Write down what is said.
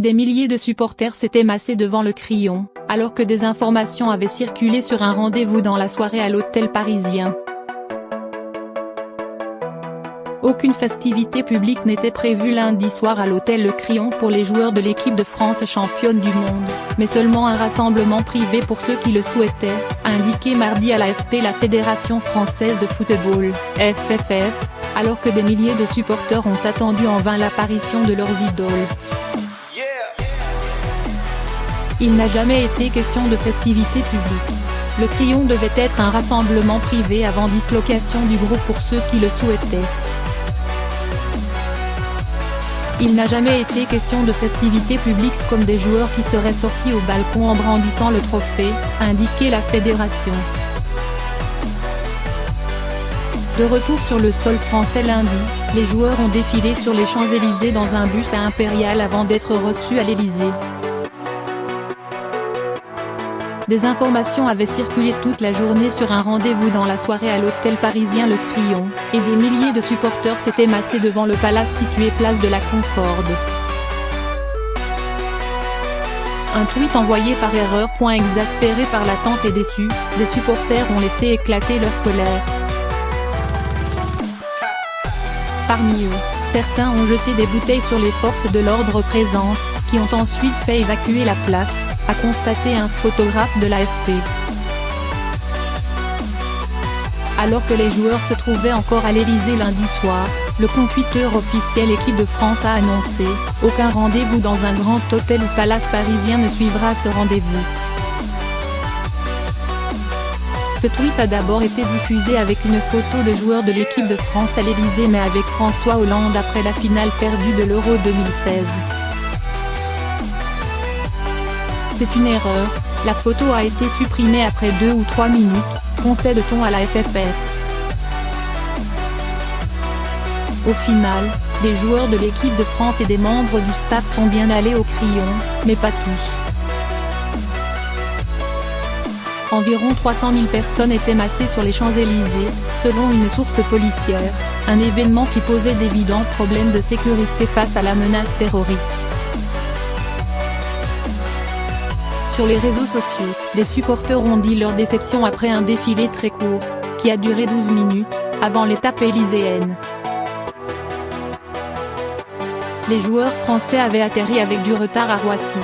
des milliers de supporters s'étaient massés devant le Crillon, alors que des informations avaient circulé sur un rendez-vous dans la soirée à l'hôtel parisien. Aucune festivité publique n'était prévue lundi soir à l'hôtel Le Crillon pour les joueurs de l'équipe de France championne du monde, mais seulement un rassemblement privé pour ceux qui le souhaitaient, a indiqué mardi à l'AFP la Fédération française de football, FFF, alors que des milliers de supporters ont attendu en vain l'apparition de leurs idoles. Il n'a jamais été question de festivité publique. Le Crillon devait être un rassemblement privé avant dislocation du groupe pour ceux qui le souhaitaient. Il n'a jamais été question de festivités publiques comme des joueurs qui seraient sortis au balcon en brandissant le trophée, a indiqué la fédération. De retour sur le sol français lundi, les joueurs ont défilé sur les Champs-Élysées dans un bus à Impérial avant d'être reçus à l'Élysée. Des informations avaient circulé toute la journée sur un rendez-vous dans la soirée à l'hôtel parisien Le Crillon, et des milliers de supporters s'étaient massés devant le palace situé place de la Concorde. Un tweet envoyé par erreur. Exaspérés par l'attente et déçus, des supporters ont laissé éclater leur colère. Parmi eux, certains ont jeté des bouteilles sur les forces de l'ordre présentes, qui ont ensuite fait évacuer la place, a constaté un photographe de l'AFP. Alors que les joueurs se trouvaient encore à l'Élysée lundi soir, le compte Twitter officiel Équipe de France a annoncé « Aucun rendez-vous dans un grand hôtel ou palace parisien ne suivra ce rendez-vous ». Ce tweet a d'abord été diffusé avec une photo de joueurs de l'équipe de France à l'Élysée mais avec François Hollande après la finale perdue de l'Euro 2016. C'est une erreur, la photo a été supprimée après 2 ou 3 minutes, concède-t-on à la FFF. Au final, des joueurs de l'équipe de France et des membres du staff sont bien allés au Crillon, mais pas tous. Environ 300 000 personnes étaient massées sur les Champs-Élysées, selon une source policière, un événement qui posait d'évidents problèmes de sécurité face à la menace terroriste. Sur les réseaux sociaux, des supporters ont dit leur déception après un défilé très court, qui a duré 12 minutes, avant l'étape élyséenne. Les joueurs français avaient atterri avec du retard à Roissy.